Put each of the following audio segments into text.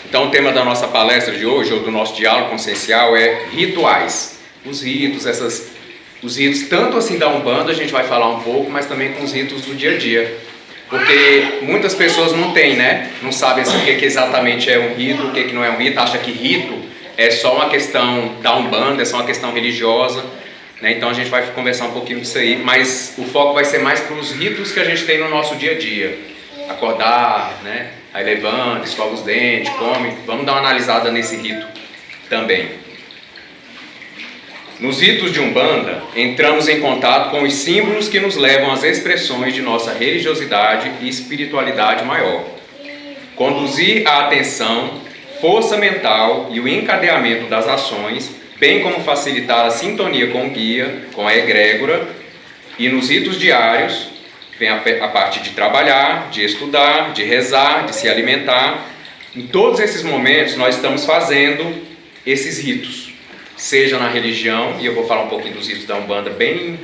Então o tema da nossa palestra de hoje, ou do nosso diálogo consciencial, é rituais. Os ritos, os ritos tanto assim da Umbanda, a gente vai falar um pouco, mas também com os ritos do dia a dia. Porque muitas pessoas não têm, né? Não sabem assim, o que exatamente é um rito, o que não é um rito, acham que rito é só uma questão da Umbanda, é só uma questão religiosa, né? Então a gente vai conversar um pouquinho disso aí, mas o foco vai ser mais para os ritos que a gente tem no nosso dia a dia. Acordar, né? Aí levanta, escova os dentes, come. Vamos dar uma analisada nesse rito também. Nos ritos de Umbanda, entramos em contato com os símbolos que nos levam às expressões de nossa religiosidade e espiritualidade maior. Conduzir a atenção, força mental e o encadeamento das ações, bem como facilitar a sintonia com o guia, com a egrégora, e nos ritos diários, vem a parte de trabalhar, de estudar, de rezar, de se alimentar. Em todos esses momentos nós estamos fazendo esses ritos, seja na religião, e eu vou falar um pouquinho dos ritos da Umbanda, bem,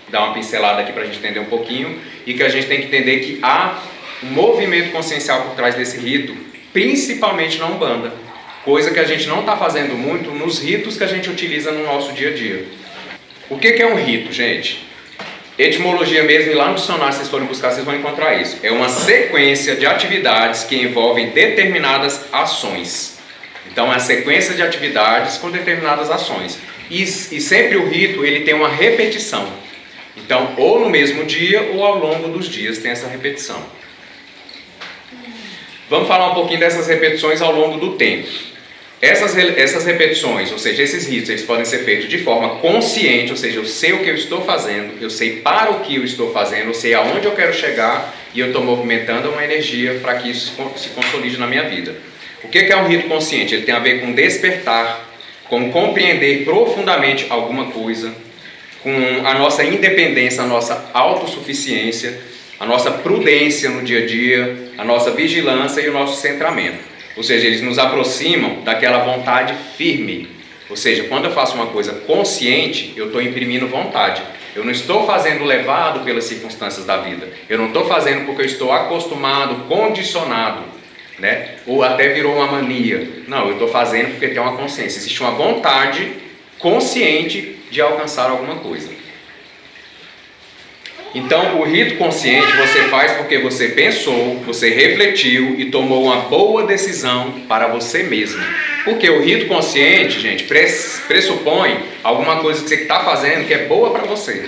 dar uma pincelada aqui para a gente entender um pouquinho, e que a gente tem que entender que há um movimento consciencial por trás desse rito, principalmente na Umbanda, coisa que a gente não está fazendo muito nos ritos que a gente utiliza no nosso dia a dia. O que é um rito, gente? Etimologia mesmo, e lá no dicionário, se vocês forem buscar, vocês vão encontrar isso. É uma sequência de atividades que envolvem determinadas ações. Então, é uma sequência de atividades com determinadas ações. E sempre o rito, ele tem uma repetição. Então, ou no mesmo dia, ou ao longo dos dias tem essa repetição. Vamos falar um pouquinho dessas repetições ao longo do tempo. Essas repetições, ou seja, esses ritos, eles podem ser feitos de forma consciente, ou seja, eu sei o que eu estou fazendo, eu sei para o que eu estou fazendo, eu sei aonde eu quero chegar e eu estou movimentando uma energia para que isso se consolide na minha vida. O que é um rito consciente? Ele tem a ver com despertar, com compreender profundamente alguma coisa, com a nossa independência, a nossa autossuficiência, a nossa prudência no dia a dia, a nossa vigilância e o nosso centramento. Ou seja, eles nos aproximam daquela vontade firme. Ou seja, quando eu faço uma coisa consciente, eu estou imprimindo vontade. Eu não estou fazendo levado pelas circunstâncias da vida. Eu não estou fazendo porque eu estou acostumado, condicionado, né? Ou até virou uma mania. Não, eu estou fazendo porque tem uma consciência. Existe uma vontade consciente de alcançar alguma coisa. Então, o rito consciente você faz porque você pensou, você refletiu e tomou uma boa decisão para você mesmo. Porque o rito consciente, gente, pressupõe alguma coisa que você está fazendo que é boa para você.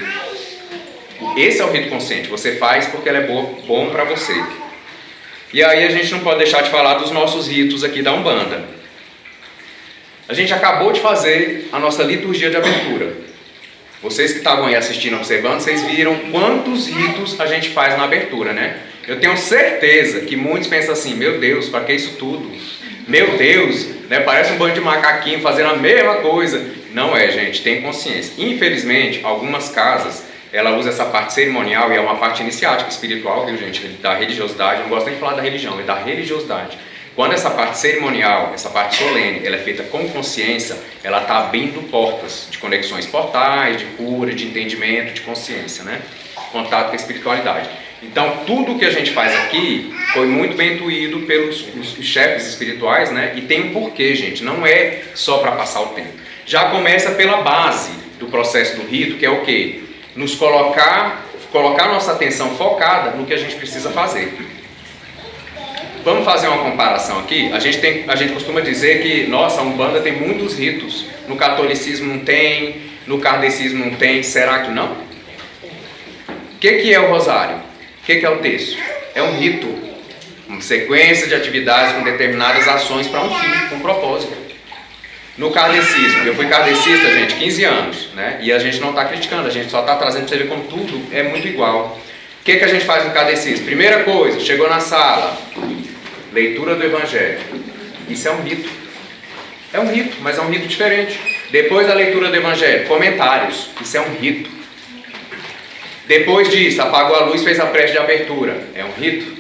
Esse é o rito consciente. Você faz porque ela é bom para você. E aí a gente não pode deixar de falar dos nossos ritos aqui da Umbanda. A gente acabou de fazer a nossa liturgia de abertura. Vocês que estavam aí assistindo, observando, vocês viram quantos ritos a gente faz na abertura, né? Eu tenho certeza que muitos pensam assim, meu Deus, para que isso tudo? Meu Deus, né? Parece um bando de macaquinho fazendo a mesma coisa. Não é, gente, tem consciência. Infelizmente, algumas casas, ela usa essa parte cerimonial e é uma parte iniciática, espiritual, viu, gente? Da religiosidade, eu não gosto nem de falar da religião, é da religiosidade. Quando essa parte cerimonial, essa parte solene, ela é feita com consciência, ela está abrindo portas de conexões portais, de cura, de entendimento, de consciência, né? Contato com a espiritualidade. Então, tudo que a gente faz aqui foi muito bem intuído pelos os chefes espirituais, né? E tem um porquê, gente, não é só para passar o tempo. Já começa pela base do processo do rito, que é o quê? Nos colocar nossa atenção focada no que a gente precisa fazer. Vamos fazer uma comparação aqui. A gente costuma dizer que, nossa, a Umbanda tem muitos ritos. No catolicismo não tem, no kardecismo não tem. Será que não? O que é o rosário? O que é o terço? É um rito, uma sequência de atividades com determinadas ações para um fim, com um propósito. No kardecismo, eu fui kardecista, gente, 15 anos, né? E a gente não está criticando, a gente só está trazendo para você ver como tudo é muito igual. O que a gente faz no kardecismo? Primeira coisa, chegou na sala, leitura do Evangelho. Isso é um rito. É um rito, mas é um rito diferente. Depois da leitura do Evangelho, comentários. Isso é um rito. Depois disso, apagou a luz, fez a prece de abertura. É um rito.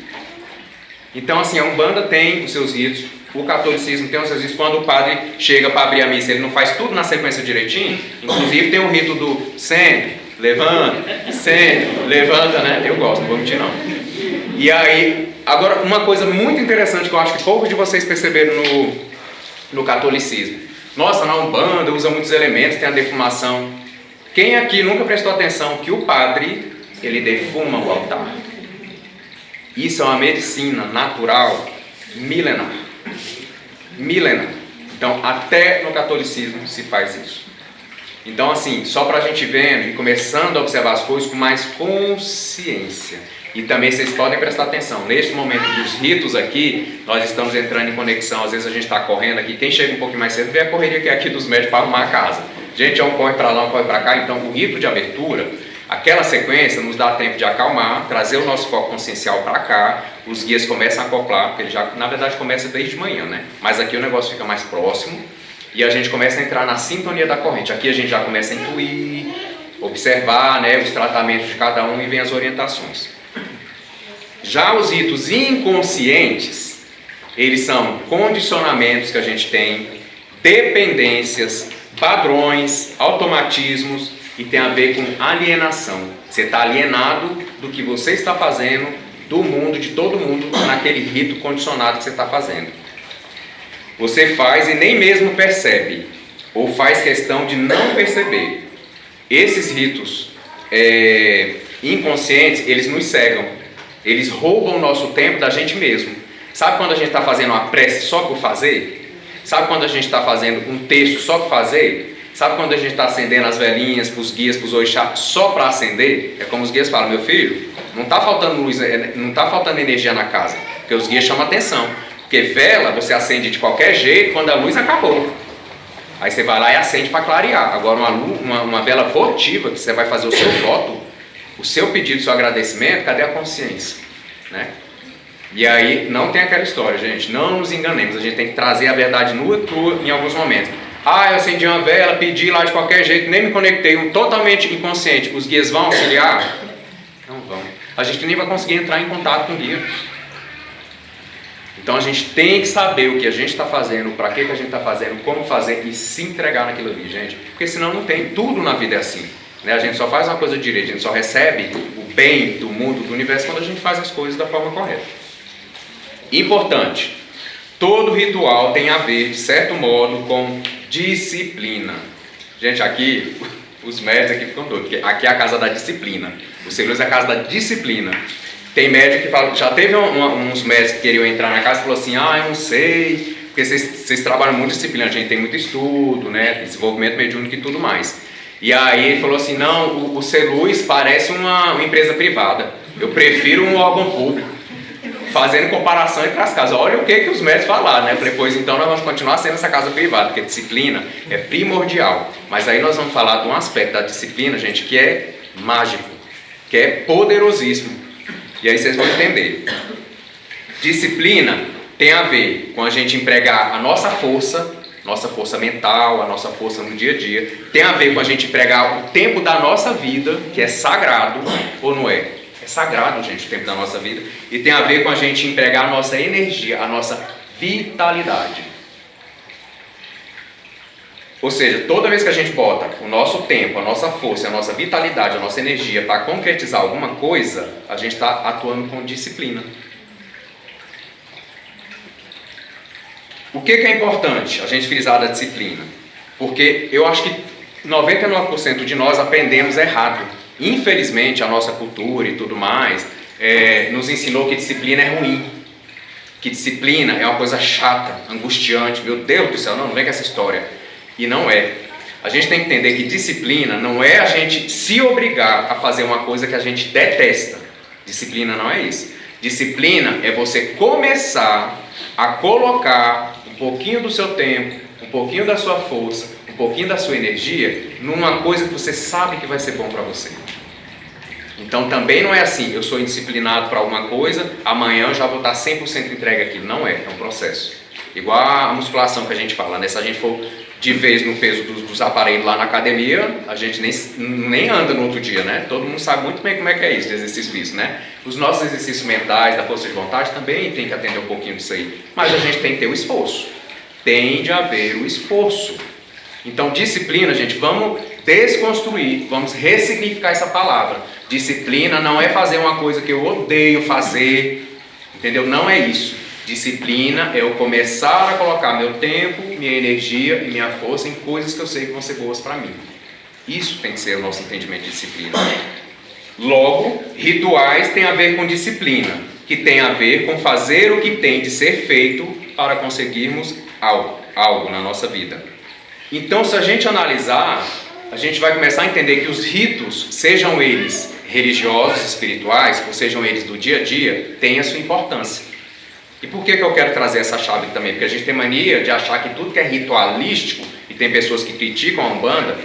Então, assim, a Umbanda tem os seus ritos. O catolicismo tem os seus ritos. Quando o padre chega para abrir a missa, ele não faz tudo na sequência direitinho. Inclusive, tem um rito do sempre, levanta, né? Eu gosto, não vou mentir não. E aí, Agora, uma coisa muito interessante que eu acho que poucos de vocês perceberam no catolicismo. Nossa, na Umbanda usa muitos elementos, tem a defumação. Quem aqui nunca prestou atenção que o padre, ele defuma o altar? Isso é uma medicina natural milenar. Milenar. Então, até no catolicismo se faz isso. Então, assim, só para a gente vendo e começando a observar as coisas com mais consciência. E também vocês podem prestar atenção, neste momento dos ritos aqui, nós estamos entrando em conexão, às vezes a gente está correndo aqui, quem chega um pouquinho mais cedo vê a correria que é aqui dos médicos para arrumar a casa. Gente, um corre para lá, um corre para cá, então o rito de abertura, aquela sequência nos dá tempo de acalmar, trazer o nosso foco consciencial para cá, os guias começam a acoplar, porque ele já, na verdade, começa desde manhã, né? Mas aqui o negócio fica mais próximo e a gente começa a entrar na sintonia da corrente. Aqui a gente já começa a intuir, observar, né, os tratamentos de cada um e vem as orientações. Já os ritos inconscientes, eles são condicionamentos que a gente tem, dependências, padrões, automatismos e tem a ver com alienação. Você está alienado do que você está fazendo, do mundo, de todo mundo, naquele rito condicionado que você está fazendo. Você faz e nem mesmo percebe, ou faz questão de não perceber. Esses ritos inconscientes, eles nos cegam. Eles roubam o nosso tempo da gente mesmo. Sabe quando a gente está fazendo uma prece só por fazer? Sabe quando a gente está fazendo um texto só por fazer? Sabe quando a gente está acendendo as velhinhas para os guias, para os orixás, só para acender? É como os guias falam, meu filho, não está faltando luz, não está faltando energia na casa. Porque os guias chamam atenção. Porque vela você acende de qualquer jeito quando a luz acabou. Aí você vai lá e acende para clarear. Agora uma vela votiva, que você vai fazer o seu voto, o seu pedido, o seu agradecimento, cadê a consciência? Né? E aí não tem aquela história, gente, não nos enganemos, a gente tem que trazer a verdade nua e crua em alguns momentos. Eu acendi uma vela, pedi lá de qualquer jeito, nem me conectei, totalmente inconsciente. Os guias vão auxiliar? Não vão. A gente nem vai conseguir entrar em contato com o guia. Então a gente tem que saber o que a gente está fazendo, para que a gente está fazendo, como fazer e se entregar naquilo ali, gente. Porque senão não tem, tudo na vida é assim. Né? A gente só faz uma coisa direita, a gente só recebe o bem do mundo, do universo, quando a gente faz as coisas da forma correta. Importante, todo ritual tem a ver, de certo modo, com disciplina. Gente, aqui, os médicos aqui ficam doidos, porque aqui é a casa da disciplina. O Segredos é a casa da disciplina. Tem médico que fala, já teve uns médicos que queriam entrar na casa e falou assim, eu não sei, porque vocês trabalham muito disciplina, a gente tem muito estudo, né, desenvolvimento mediúnico e tudo mais. E aí ele falou assim, não, o Celuz parece uma empresa privada, eu prefiro um órgão público, fazendo comparação entre as casas. Olha o que os médicos falaram, né? Eu falei, pois então nós vamos continuar sendo essa casa privada, porque a disciplina é primordial. Mas aí nós vamos falar de um aspecto da disciplina, gente, que é mágico, que é poderosíssimo. E aí vocês vão entender. Disciplina tem a ver com a gente empregar a nossa força mental, a nossa força no dia a dia. Tem a ver com a gente empregar o tempo da nossa vida, que é sagrado, ou não é? É sagrado, gente, o tempo da nossa vida. E tem a ver com a gente empregar a nossa energia, a nossa vitalidade. Ou seja, toda vez que a gente bota o nosso tempo, a nossa força, a nossa vitalidade, a nossa energia para concretizar alguma coisa, a gente está atuando com disciplina. O que é importante a gente frisar da disciplina? Porque eu acho que 99% de nós aprendemos errado. Infelizmente, a nossa cultura e tudo mais nos ensinou que disciplina é ruim. Que disciplina é uma coisa chata, angustiante. Meu Deus do céu, não vem com essa história. E não é. A gente tem que entender que disciplina não é a gente se obrigar a fazer uma coisa que a gente detesta. Disciplina não é isso. Disciplina é você começar a colocar um pouquinho do seu tempo, um pouquinho da sua força, um pouquinho da sua energia numa coisa que você sabe que vai ser bom para você. Então também não é assim, eu sou indisciplinado para alguma coisa, amanhã eu já vou estar 100% entregue àquilo. Não é, é um processo. Igual a musculação que a gente fala, né? Se a gente for de vez no peso dos aparelhos lá na academia, a gente nem anda no outro dia, né? Todo mundo sabe muito bem como é que é isso, de exercício físico, né? Os nossos exercícios mentais, da força de vontade, também tem que atender um pouquinho disso aí. Mas a gente tem que ter o esforço. Tem de haver o esforço. Então, disciplina, gente, vamos desconstruir, vamos ressignificar essa palavra. Disciplina não é fazer uma coisa que eu odeio fazer. Entendeu? Não é isso. Disciplina é eu começar a colocar meu tempo, minha energia e minha força em coisas que eu sei que vão ser boas para mim. Isso tem que ser o nosso entendimento de disciplina. Logo, rituais têm a ver com disciplina, que tem a ver com fazer o que tem de ser feito para conseguirmos algo na nossa vida. Então, se a gente analisar, a gente vai começar a entender que os ritos, sejam eles religiosos, espirituais, ou sejam eles do dia a dia, têm a sua importância. E por que eu quero trazer essa chave também? Porque a gente tem mania de achar que tudo que é ritualístico, e tem pessoas que criticam a Umbanda,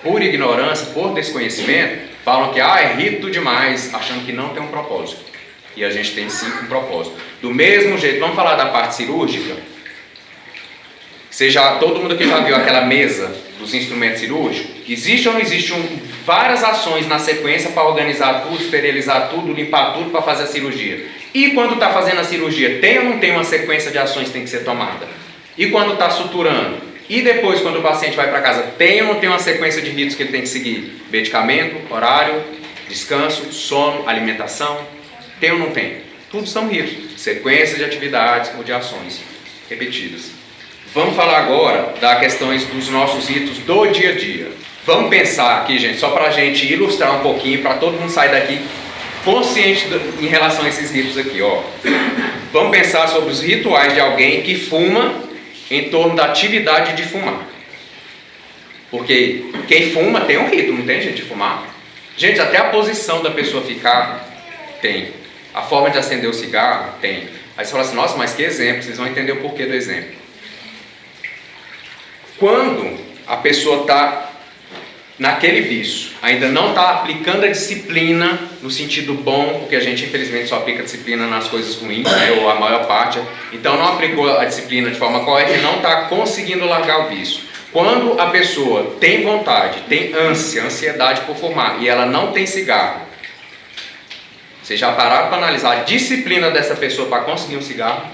por ignorância, por desconhecimento, falam que é rito demais, achando que não tem um propósito. E a gente tem sim um propósito. Do mesmo jeito, vamos falar da parte cirúrgica? Todo mundo aqui já viu aquela mesa dos instrumentos cirúrgicos? Existe ou não existe várias ações na sequência para organizar tudo, esterilizar tudo, limpar tudo para fazer a cirurgia? E quando está fazendo a cirurgia, tem ou não tem uma sequência de ações que tem que ser tomada? E quando está suturando? E depois, quando o paciente vai para casa, tem ou não tem uma sequência de ritos que ele tem que seguir? Medicamento, horário, descanso, sono, alimentação? Tem ou não tem? Tudo são ritos, sequência de atividades ou de ações repetidas. Vamos falar agora das questões dos nossos ritos do dia a dia. Vamos pensar aqui, gente, só para a gente ilustrar um pouquinho, para todo mundo sair daqui consciente em relação a esses ritos aqui, ó. Vamos pensar sobre os rituais de alguém que fuma em torno da atividade de fumar. Porque quem fuma tem um rito, não tem, gente, de fumar? Gente, até a posição da pessoa ficar tem. A forma de acender o cigarro tem. Aí você fala assim, nossa, mas que exemplo, vocês vão entender o porquê do exemplo. Quando a pessoa está naquele vício, ainda não está aplicando a disciplina no sentido bom, porque a gente infelizmente só aplica a disciplina nas coisas ruins, né, ou a maior parte, então não aplicou a disciplina de forma correta e não está conseguindo largar o vício. Quando a pessoa tem vontade, tem ansiedade por fumar e ela não tem cigarro, vocês já pararam para analisar a disciplina dessa pessoa para conseguir um cigarro?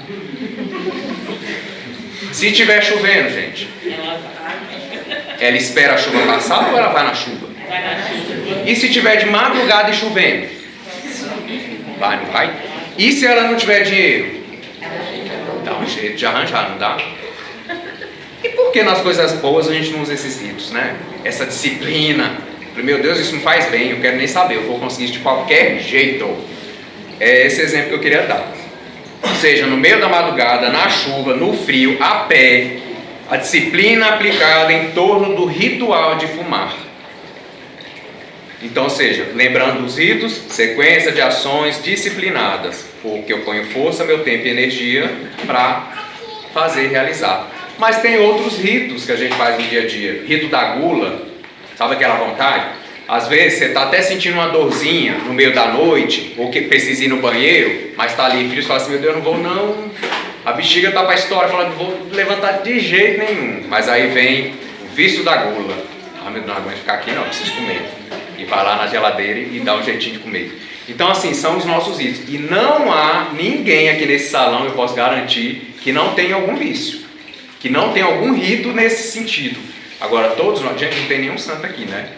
Se estiver chovendo, gente, ela espera a chuva passar ou ela vai na chuva? E se tiver de madrugada e chovendo? Vai, não vai? E se ela não tiver dinheiro? Dá um jeito de arranjar, não dá? E por que nas coisas boas a gente não usa esses ritos, né? Essa disciplina. Meu Deus, isso me faz bem, eu quero nem saber, eu vou conseguir isso de qualquer jeito. É esse exemplo que eu queria dar. Ou seja, no meio da madrugada, na chuva, no frio, a pé, a disciplina aplicada em torno do ritual de fumar. Então, ou seja, lembrando dos ritos, sequência de ações disciplinadas, porque eu ponho força, meu tempo e energia para fazer e realizar. Mas tem outros ritos que a gente faz no dia a dia. Rito da gula, sabe aquela vontade? Às vezes você está até sentindo uma dorzinha no meio da noite, ou que precisa ir no banheiro, mas está ali frio, você fala assim, meu Deus, eu não vou não. A bexiga está para a história, fala, não vou levantar de jeito nenhum. Mas aí vem o vício da gula. Ah, meu Deus, não aguento ficar aqui não, preciso comer. E vai lá na geladeira e dá um jeitinho de comer. Então assim, são os nossos ritos. E não há ninguém aqui nesse salão, eu posso garantir, que não tem algum vício. Que não tem algum rito nesse sentido. Agora todos nós, gente, não tem nenhum santo aqui, né?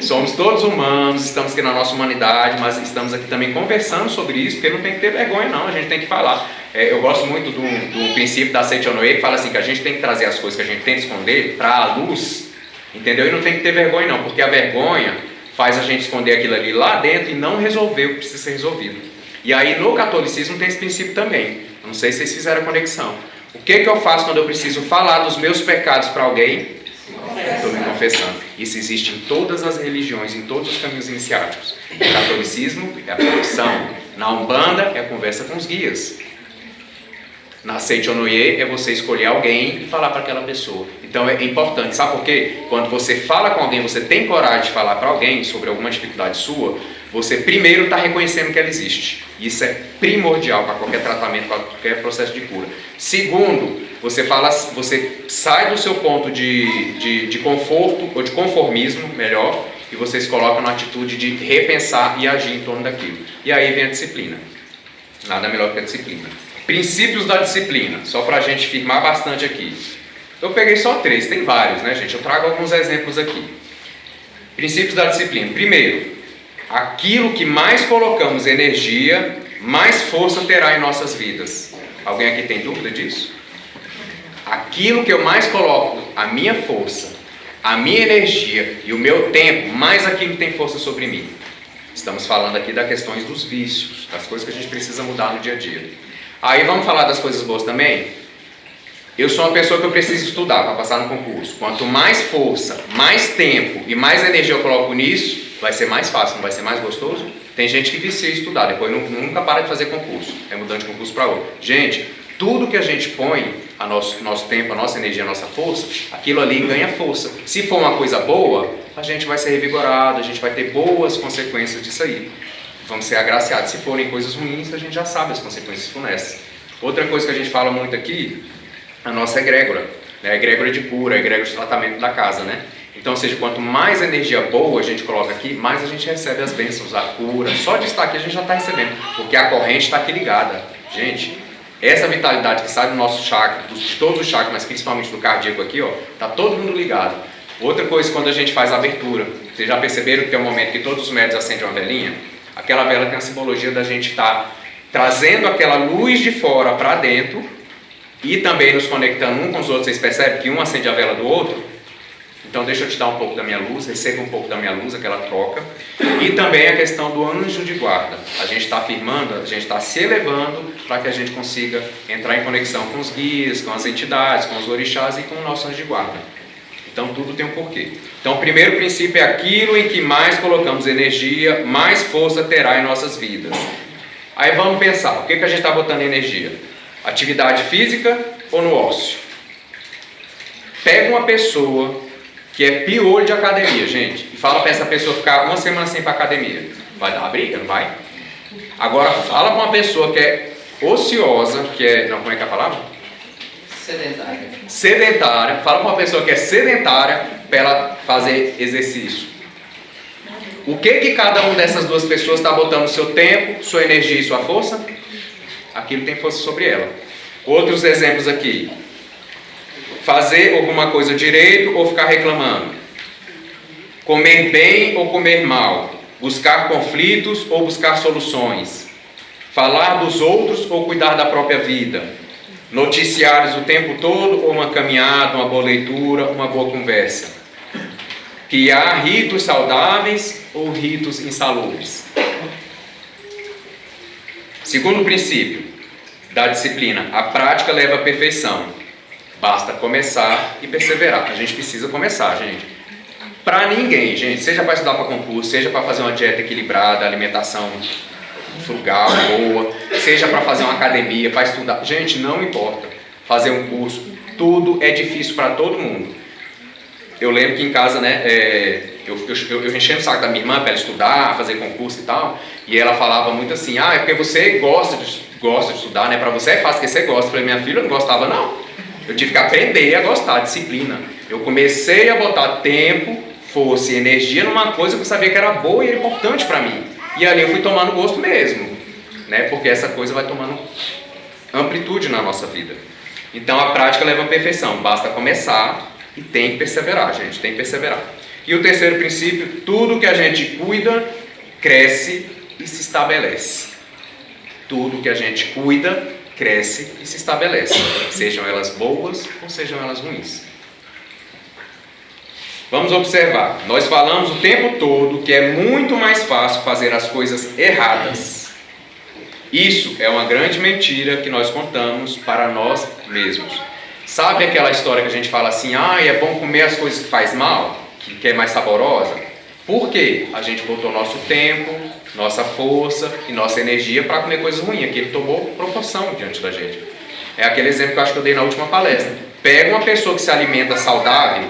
Somos todos humanos, estamos aqui na nossa humanidade, mas estamos aqui também conversando sobre isso, porque não tem que ter vergonha não, a gente tem que falar. Eu gosto muito do princípio da Seichonoye, que fala assim, que a gente tem que trazer as coisas que a gente tem que esconder para a luz, entendeu? E não tem que ter vergonha não, porque a vergonha faz a gente esconder aquilo ali lá dentro e não resolver o que precisa ser resolvido. E aí no catolicismo tem esse princípio também, não sei se vocês fizeram a conexão. O que eu faço quando eu preciso falar dos meus pecados para alguém? Estou me confessando. Isso existe em todas as religiões, em todos os caminhos iniciáticos. No catolicismo é a confissão. Na Umbanda é a conversa com os guias. Na Seichonoye é você escolher alguém e falar para aquela pessoa. Então é importante, sabe por quê? Quando você fala com alguém, você tem coragem de falar para alguém sobre alguma dificuldade sua, você primeiro está reconhecendo que ela existe. Isso é primordial para qualquer tratamento, para qualquer processo de cura. Segundo, você sai do seu ponto de conforto, ou de conformismo, melhor, e você se coloca numa atitude de repensar e agir em torno daquilo. E aí vem a disciplina. Nada melhor que a disciplina. Princípios da disciplina, só para a gente firmar bastante aqui. Eu peguei só 3, tem vários, né, gente? Eu trago alguns exemplos aqui. Princípios da disciplina. Primeiro, aquilo que mais colocamos energia mais força terá em nossas vidas. Alguém aqui tem dúvida disso? Aquilo que eu mais coloco, a minha força, a minha energia e o meu tempo, mais aquilo tem força sobre mim. Estamos falando aqui das questões dos vícios, das coisas que a gente precisa mudar no dia a dia. Aí vamos falar das coisas boas também? Eu sou uma pessoa que eu preciso estudar para passar no concurso. Quanto mais força, mais tempo e mais energia eu coloco nisso, vai ser mais fácil, não vai ser mais gostoso? Tem gente que vicia em estudar, depois nunca para de fazer concurso, é mudando de concurso para outro. Gente, tudo que a gente põe, nosso tempo, a nossa energia, a nossa força, aquilo ali ganha força. Se for uma coisa boa, a gente vai ser revigorado, a gente vai ter boas consequências disso aí. Vamos ser agraciados. Se forem coisas ruins, a gente já sabe as consequências funestas. Outra coisa que a gente fala muito aqui, a nossa egrégora, né? A egrégora de cura, a egrégora de tratamento da casa, né? Então, ou seja, quanto mais energia boa a gente coloca aqui, mais a gente recebe as bênçãos, a cura. Só de estar aqui a gente já está recebendo, porque a corrente está aqui ligada. Gente, essa vitalidade que sai do nosso chakra, de todos os chakras, mas principalmente do cardíaco aqui, ó, está todo mundo ligado. Outra coisa, quando a gente faz a abertura, vocês já perceberam que é um momento que todos os médios acendem uma velinha? Aquela vela tem a simbologia da gente estar trazendo aquela luz de fora para dentro e também nos conectando um com os outros. Vocês percebem que um acende a vela do outro? Então deixa eu te dar um pouco da minha luz, receba um pouco da minha luz, aquela troca. E também a questão do anjo de guarda. A gente está afirmando, a gente está se elevando para que a gente consiga entrar em conexão com os guias, com as entidades, com os orixás e com o nosso anjo de guarda. Então tudo tem um porquê. Então o primeiro princípio é aquilo em que mais colocamos energia, mais força terá em nossas vidas. Aí vamos pensar, o que a gente está botando energia? Atividade física ou no ócio? Pega uma pessoa que é piolho de academia, gente, e fala para essa pessoa ficar uma semana sem ir para academia. Vai dar uma briga, não vai? Agora fala para uma pessoa que é ociosa, que é... Não, como é que é a palavra? Sedentária. Sedentária. Fala para uma pessoa que é sedentária para ela fazer exercício. O que cada uma dessas duas pessoas está botando seu tempo, sua energia e sua força? Aquilo tem força sobre ela. Outros exemplos aqui. Fazer alguma coisa direito ou ficar reclamando. Comer bem ou comer mal. Buscar conflitos ou buscar soluções. Falar dos outros ou cuidar da própria vida. Noticiários o tempo todo ou uma caminhada, uma boa leitura, uma boa conversa. Criar ritos saudáveis ou ritos insalubres. Segundo princípio da disciplina, a prática leva à perfeição. Basta começar e perseverar. A gente precisa começar, gente. Para ninguém, gente, seja para estudar para concurso, seja para fazer uma dieta equilibrada, alimentação frugal, boa, seja para fazer uma academia, para estudar. Gente, não importa. Fazer um curso, tudo é difícil para todo mundo. Eu lembro que em casa, né, eu enchendo o saco da minha irmã para ela estudar, fazer concurso e tal, e ela falava muito assim, é porque você gosta de estudar, né, para você é fácil, porque você gosta. Eu falei, minha filha não gostava não. Eu tive que aprender a gostar, disciplina. Eu comecei a botar tempo, força e energia numa coisa que eu sabia que era boa e era importante para mim. E ali eu fui tomando gosto mesmo, né? Porque essa coisa vai tomando amplitude na nossa vida. Então a prática leva à perfeição. Basta começar e tem que perseverar, gente. Tem que perseverar. E o terceiro princípio, tudo que a gente cuida, cresce e se estabelece. Tudo que a gente cuida, cresce e se estabelece, sejam elas boas ou sejam elas ruins. Vamos observar, nós falamos o tempo todo que é muito mais fácil fazer as coisas erradas. Isso é uma grande mentira que nós contamos para nós mesmos. Sabe aquela história que a gente fala assim, é bom comer as coisas que faz mal, que é mais saborosa? Por quê? A gente botou nosso tempo, nossa força e nossa energia para comer coisas ruins. Aqui ele tomou proporção diante da gente. É aquele exemplo que eu acho que eu dei na última palestra. Pega uma pessoa que se alimenta saudável,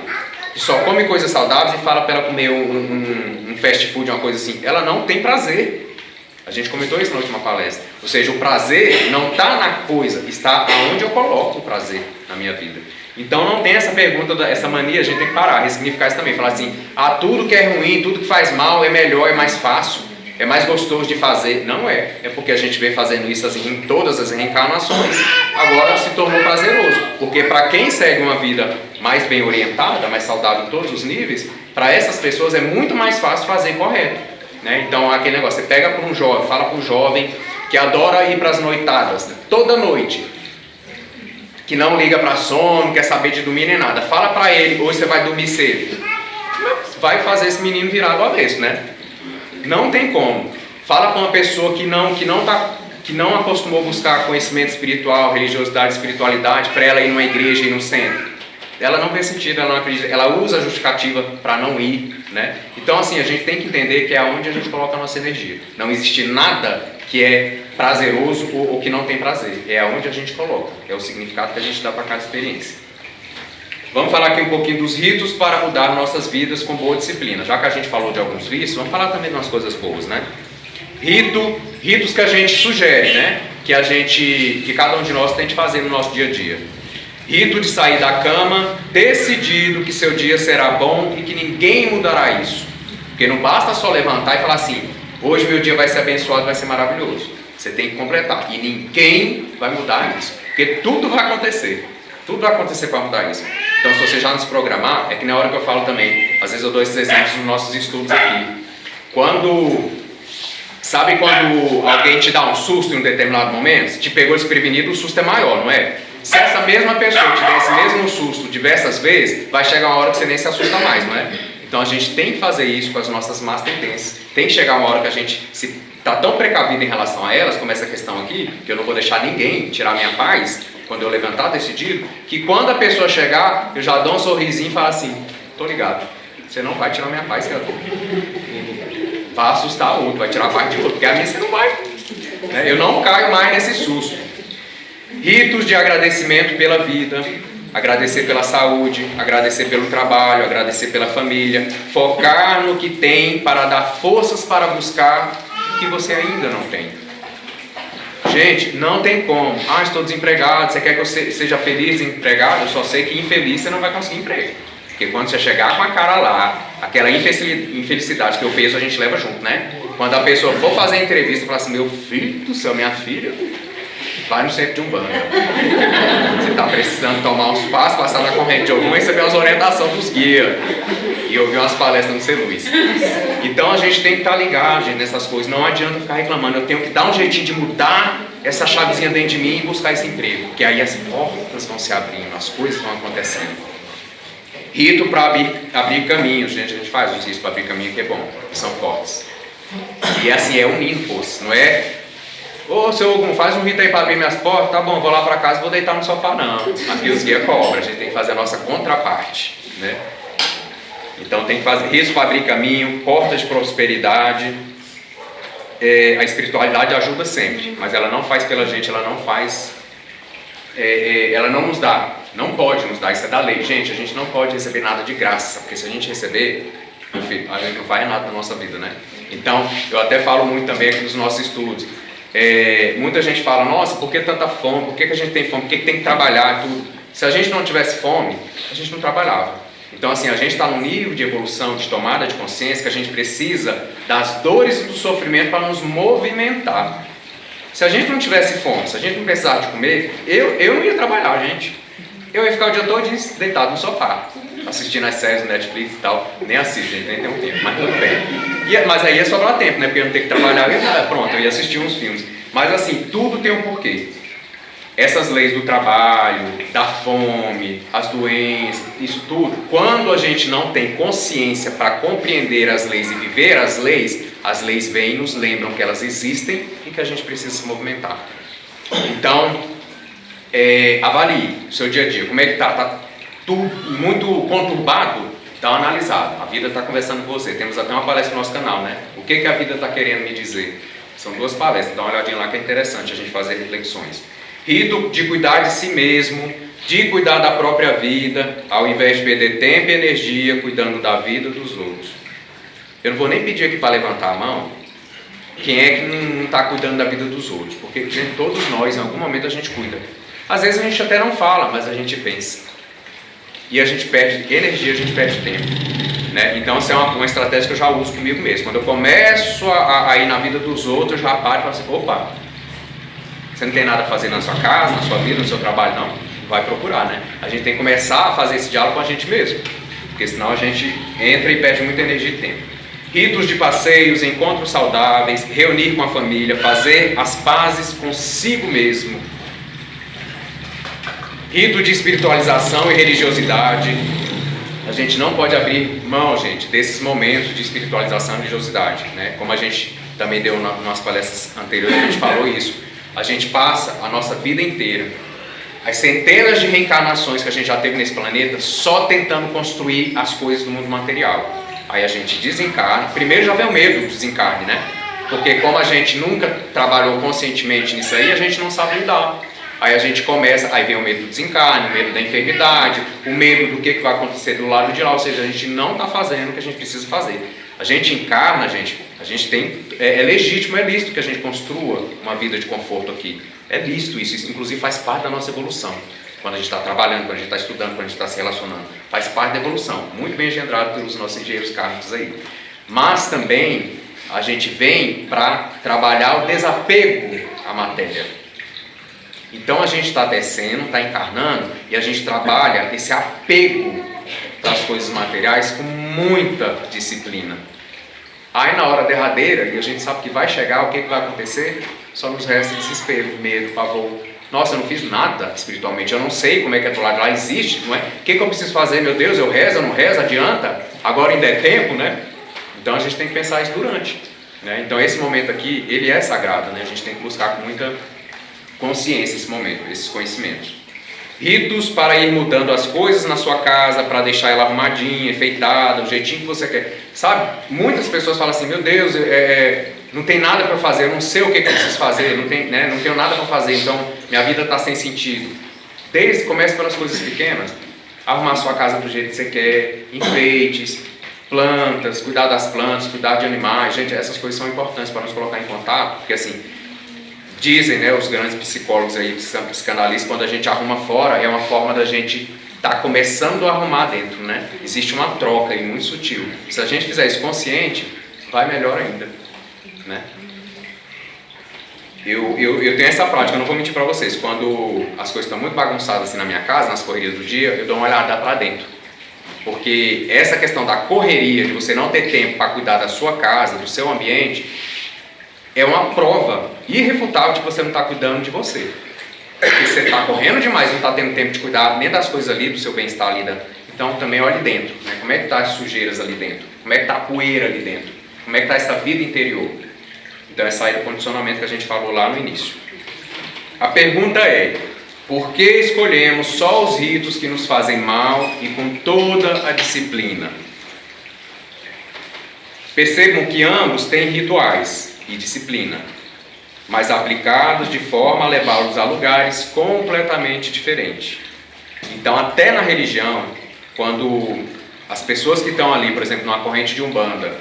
que só come coisas saudáveis e fala para ela comer um fast food, uma coisa assim. Ela não tem prazer. A gente comentou isso na última palestra. Ou seja, o prazer não está na coisa, está aonde eu coloco o prazer na minha vida. Então não tem essa pergunta, essa mania, a gente tem que parar, ressignificar isso também. Falar assim, tudo que é ruim, tudo que faz mal é melhor, é mais fácil, é mais gostoso de fazer. Não é. É porque a gente vem fazendo isso assim, em todas as reencarnações. Agora se tornou prazeroso. Porque para quem segue uma vida mais bem orientada, mais saudável em todos os níveis, para essas pessoas é muito mais fácil fazer correto. Né? Então aquele negócio, você pega para um jovem, fala para um jovem que adora ir para as noitadas, né? Toda noite, que não liga para sono, não quer saber de dormir nem nada, fala para ele, hoje você vai dormir cedo, vai fazer esse menino virar do avesso, né? Não tem como. Fala com uma pessoa que não acostumou a buscar conhecimento espiritual, religiosidade, espiritualidade, para ela ir numa igreja e no centro. Ela não vê sentido, ela não acredita, ela usa a justificativa para não ir, né? Então assim, a gente tem que entender que é onde a gente coloca a nossa energia. Não existe nada que é prazeroso ou que não tem prazer. É aonde a gente coloca, é o significado que a gente dá para cada experiência. Vamos falar aqui um pouquinho dos ritos para mudar nossas vidas com boa disciplina. Já que a gente falou de alguns vícios, vamos falar também de umas coisas boas, né? Ritos que a gente sugere, né? Que cada um de nós tem de fazer no nosso dia a dia. Rito de sair da cama, decidido que seu dia será bom e que ninguém mudará isso. Porque não basta só levantar e falar assim, hoje meu dia vai ser abençoado, vai ser maravilhoso. Você tem que completar. E ninguém vai mudar isso. Porque tudo vai acontecer. Tudo vai acontecer para mudar isso. Então se você já nos programar, é que na hora que eu falo também, às vezes eu dou esses exemplos nos nossos estudos aqui. Sabe quando alguém te dá um susto em um determinado momento? Se te pegou desprevenido, o susto é maior, não é? Se essa mesma pessoa te der esse mesmo susto diversas vezes, vai chegar uma hora que você nem se assusta mais, não é? Então a gente tem que fazer isso com as nossas más tendências. Tem que chegar uma hora que a gente está tão precavido em relação a elas, como essa questão aqui, que eu não vou deixar ninguém tirar minha paz, quando eu levantar decidido, que quando a pessoa chegar, eu já dou um sorrisinho e falo assim, tô ligado, você não vai tirar minha paz, criatura. Vai assustar outro, vai tirar a paz de outro, porque a minha você não vai. Eu não caio mais nesse susto. Ritos de agradecimento pela vida, agradecer pela saúde, agradecer pelo trabalho, agradecer pela família, focar no que tem para dar forças para buscar o que você ainda não tem. Gente, não tem como. Estou desempregado, você quer que eu seja feliz empregado? Eu só sei que infeliz você não vai conseguir emprego. Porque quando você chegar com a cara lá, aquela infelicidade que o peso a gente leva junto, né? Quando a pessoa for fazer a entrevista e falar assim, meu filho do céu, minha filha, vai no centro de Umbanda. Você está precisando tomar uns passos, passar na corrente de algum e receber as orientações dos guias. E ouvir umas palestras no Celuz. Então a gente tem que estar ligado, gente, nessas coisas. Não adianta ficar reclamando. Eu tenho que dar um jeitinho de mudar essa chavezinha dentro de mim e buscar esse emprego. Porque aí as portas vão se abrindo, as coisas vão acontecendo. Rito para abrir caminhos. Gente, a gente faz os ritos para abrir caminho que é bom, que são fortes. E assim, é unindo forças, não é? Ô, seu Ogum, faz um rito aí para abrir minhas portas. Tá bom, vou lá para casa e vou deitar no sofá. Não, aqui os guias cobram. A gente tem que fazer a nossa contraparte, né? Então tem que fazer ritos para abrir caminho, portas de prosperidade. A espiritualidade ajuda sempre, mas ela não faz pela gente, ela não nos dá, não pode nos dar, isso é da lei. Gente, a gente não pode receber nada de graça, porque se a gente receber, meu filho, a gente não faz nada na nossa vida, né? Então, eu até falo muito também aqui nos nossos estudos. Muita gente fala, nossa, por que tanta fome? Por que a gente tem fome? Por que tem que trabalhar? Tudo. Se a gente não tivesse fome, a gente não trabalhava. Então assim, a gente está num nível de evolução, de tomada de consciência, que a gente precisa das dores e do sofrimento para nos movimentar. Se a gente não tivesse fome, se a gente não precisasse de comer, eu não ia trabalhar, gente. Eu ia ficar o dia todo deitado no sofá, assistindo as séries do Netflix e tal. Nem assisto, gente, nem tem um tempo, mas tudo bem. Mas aí ia sobrar tempo, né? Porque eu não tenho que trabalhar, eu ia assistir uns filmes. Mas assim, tudo tem um porquê. Essas leis do trabalho, da fome, as doenças, isso tudo, quando a gente não tem consciência para compreender as leis e viver as leis vêm e nos lembram que elas existem e que a gente precisa se movimentar. Então, avalie o seu dia a dia. Como é que está? Está tudo muito conturbado? Dá uma analisada. A vida está conversando com você. Temos até uma palestra no nosso canal, né? O que a vida está querendo me dizer? São 2 palestras. Dá uma olhadinha lá que é interessante a gente fazer reflexões. Rito de cuidar de si mesmo, de cuidar da própria vida, ao invés de perder tempo e energia cuidando da vida dos outros. Eu não vou nem pedir aqui para levantar a mão quem é que não está cuidando da vida dos outros, porque todos nós, em algum momento, a gente cuida. Às vezes a gente até não fala, mas a gente pensa. E a gente perde energia, a gente perde tempo. Né? Então, essa é uma estratégia que eu já uso comigo mesmo. Quando eu começo a ir na vida dos outros, eu já paro e falo assim, opa, você não tem nada a fazer na sua casa, na sua vida, no seu trabalho, não? Vai procurar, né? A gente tem que começar a fazer esse diálogo com a gente mesmo, porque senão a gente entra e perde muita energia e tempo. Ritos de passeios, encontros saudáveis, reunir com a família, fazer as pazes consigo mesmo. Rito de espiritualização e religiosidade. A gente não pode abrir mão, gente, desses momentos de espiritualização e religiosidade, né? Como a gente também deu nas palestras anteriores, a gente falou isso. A gente passa a nossa vida inteira, as centenas de reencarnações que a gente já teve nesse planeta, só tentando construir as coisas do mundo material. Aí a gente desencarna. Primeiro já vem o medo do desencarne, né? Porque como a gente nunca trabalhou conscientemente nisso aí, a gente não sabe lidar. Aí a gente começa, aí vem o medo do desencarne, o medo da enfermidade, o medo do que vai acontecer do lado de lá, ou seja, a gente não está fazendo o que a gente precisa fazer. A gente encarna, a gente tem, é legítimo, é lícito que a gente construa uma vida de conforto aqui. É lícito isso inclusive faz parte da nossa evolução. Quando a gente está trabalhando, quando a gente está estudando, quando a gente está se relacionando, faz parte da evolução, muito bem engendrado pelos nossos engenheiros kármicos aí. Mas também a gente vem para trabalhar o desapego à matéria. Então a gente está descendo, está encarnando e a gente trabalha esse apego das coisas materiais com muita disciplina. Aí na hora derradeira, e a gente sabe que vai chegar, o que vai acontecer? Só nos resta desespero, medo, pavor. Nossa, eu não fiz nada espiritualmente, eu não sei como é que é do lado de lá, existe, não é? O que eu preciso fazer, meu Deus, eu rezo, eu não rezo, adianta? Agora ainda é tempo, né? Então a gente tem que pensar isso durante, né? Então esse momento aqui, ele é sagrado, né? A gente tem que buscar com muita consciência esse momento, esses conhecimentos. Ritos para ir mudando as coisas na sua casa, para deixar ela arrumadinha, enfeitada, do jeitinho que você quer. Sabe, muitas pessoas falam assim, meu Deus, não tem nada para fazer, eu não sei o que eu preciso fazer, não tenho nada para fazer, então minha vida está sem sentido. Comece pelas coisas pequenas, arrumar a sua casa do jeito que você quer, enfeites, plantas, cuidar das plantas, cuidar de animais. Gente, essas coisas são importantes para nos colocar em contato, porque assim, dizem, né, os grandes psicólogos aí, psicanalistas, quando a gente arruma fora, é uma forma da gente estar começando a arrumar dentro, né? Existe uma troca aí muito sutil. Se a gente fizer isso consciente, vai melhor ainda, né? Eu tenho essa prática, eu não vou mentir para vocês. Quando as coisas estão muito bagunçadas assim na minha casa, nas correrias do dia, eu dou uma olhada para dentro. Porque essa questão da correria, de você não ter tempo para cuidar da sua casa, do seu ambiente, é uma prova irrefutável de que você não está cuidando de você. Porque você está correndo demais, não está tendo tempo de cuidar nem das coisas ali, do seu bem-estar ali. Então também olhe dentro, né? Como é que está as sujeiras ali dentro? Como é que está a poeira ali dentro? Como é que está essa vida interior? Então é sair do condicionamento que a gente falou lá no início. A pergunta é, por que escolhemos só os ritos que nos fazem mal e com toda a disciplina? Percebam que ambos têm rituais e disciplina, mas aplicados de forma a levá-los a lugares completamente diferentes. Então, até na religião, quando as pessoas que estão ali, por exemplo, numa corrente de Umbanda,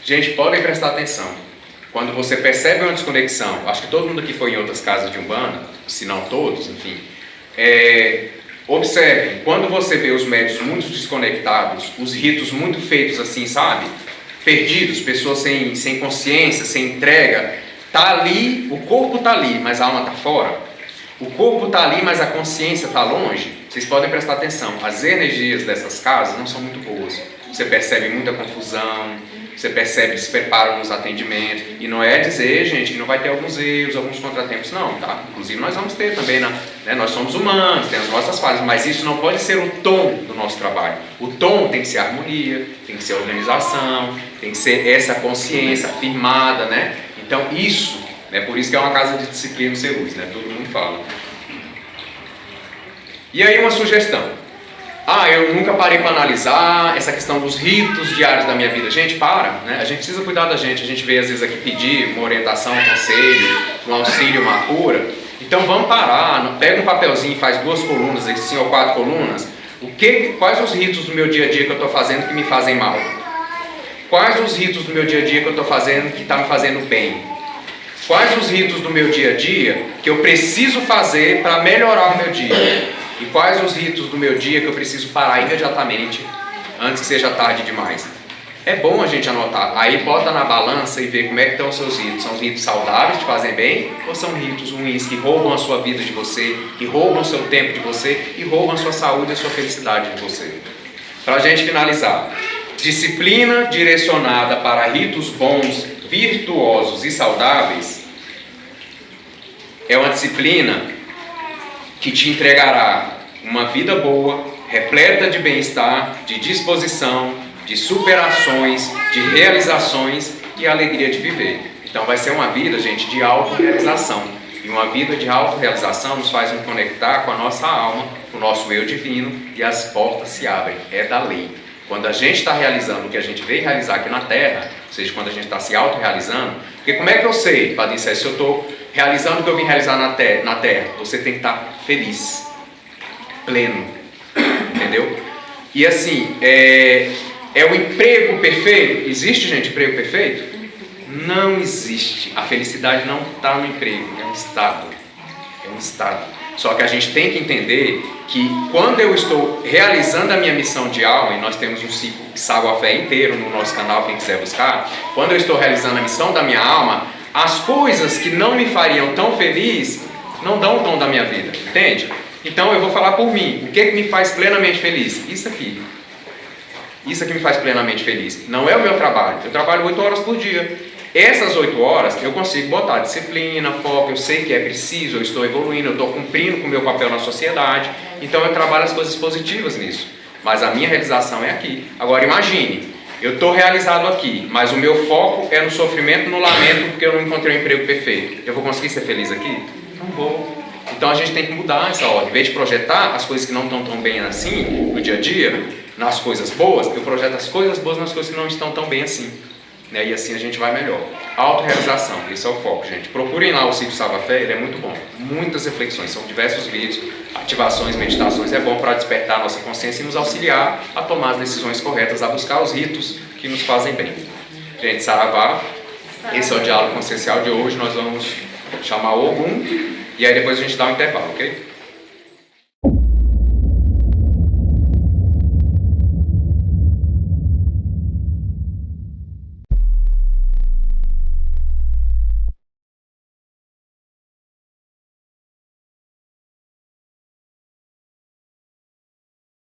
gente, podem prestar atenção. Quando você percebe uma desconexão, acho que todo mundo aqui foi em outras casas de Umbanda, se não todos, enfim, observem, quando você vê os médiuns muito desconectados, os ritos muito feitos assim, sabe? Perdidos, pessoas sem consciência, sem entrega, tá ali, o corpo tá ali, mas a alma tá fora. O corpo tá ali, mas a consciência tá longe. Vocês podem prestar atenção, as energias dessas casas não são muito boas. Você percebe muita confusão, você percebe despreparo nos atendimentos, e não é dizer, gente, que não vai ter alguns erros, alguns contratempos, não, tá? Inclusive nós vamos ter também, né? Nós somos humanos, temos as nossas falhas, mas isso não pode ser o tom do nosso trabalho. O tom tem que ser harmonia, tem que ser organização, tem que ser essa consciência afirmada, né? Então isso, né? Por isso que é uma casa de disciplina ser luz, né? Todo mundo fala. E aí uma sugestão. Eu nunca parei para analisar essa questão dos ritos diários da minha vida. Gente, né? A gente precisa cuidar da gente. A gente veio às vezes aqui pedir uma orientação, um conselho, um auxílio, uma cura. Então vamos parar, pega um papelzinho e faz 2 colunas, 5 ou 4 colunas. Quais os ritos do meu dia a dia que eu estou fazendo que me fazem mal? Quais os ritos do meu dia a dia que eu estou fazendo que está me fazendo bem? Quais os ritos do meu dia a dia que eu preciso fazer para melhorar o meu dia? E quais os ritos do meu dia que eu preciso parar imediatamente, antes que seja tarde demais? É bom a gente anotar. Aí bota na balança e vê como é que estão os seus ritos. São os ritos saudáveis, que te fazem bem? Ou são ritos ruins, que roubam a sua vida de você, que roubam o seu tempo de você e roubam a sua saúde e a sua felicidade de você? Para a gente finalizar, Disciplina direcionada para ritos bons, virtuosos e saudáveis é uma disciplina que te entregará uma vida boa, repleta de bem-estar, de disposição, de superações, de realizações e alegria de viver. Então vai ser uma vida, gente, de autorrealização. E uma vida de autorrealização nos faz nos conectar com a nossa alma, com o nosso eu divino, e as portas se abrem. É da lei. Quando a gente está realizando o que a gente veio realizar aqui na Terra, ou seja, quando a gente está se autorrealizando, porque como é que eu sei, Padre César, se eu estou realizando o que eu vim realizar na Terra? Você tem que estar feliz, pleno, entendeu? E assim, é o emprego perfeito? Existe, gente, emprego perfeito? Não existe. A felicidade não está no emprego, é um estado. É um estado. Só que a gente tem que entender que quando eu estou realizando a minha missão de alma, e nós temos um ciclo Sábio a Fé inteiro no nosso canal, quem quiser buscar, quando eu estou realizando a missão da minha alma, as coisas que não me fariam tão feliz não dão o tom da minha vida, entende? Então eu vou falar por mim, o que me faz plenamente feliz? Isso aqui. Isso aqui me faz plenamente feliz. Não é o meu trabalho, eu trabalho 8 horas por dia. Essas 8 horas eu consigo botar disciplina, foco, eu sei que é preciso, eu estou evoluindo, eu estou cumprindo com o meu papel na sociedade, então eu trabalho as coisas positivas nisso. Mas a minha realização é aqui. Agora imagine, eu estou realizado aqui, mas o meu foco é no sofrimento, no lamento, porque eu não encontrei um emprego perfeito. Eu vou conseguir ser feliz aqui? Não vou. Então a gente tem que mudar essa ordem. Em vez de projetar as coisas que não estão tão bem assim, no dia a dia, nas coisas boas, eu projeto as coisas boas nas coisas que não estão tão bem assim. Né? E assim a gente vai melhor. Autorrealização, esse é o foco, gente. Procurem lá o Ciclo Sábio a Fé, ele é muito bom. Muitas reflexões, são diversos vídeos, ativações, meditações. É bom para despertar a nossa consciência e nos auxiliar a tomar as decisões corretas, a buscar os ritos que nos fazem bem. Gente, Saravá, esse é o diálogo consciencial de hoje. Nós vamos chamar Ogum e aí depois a gente dá um intervalo, ok?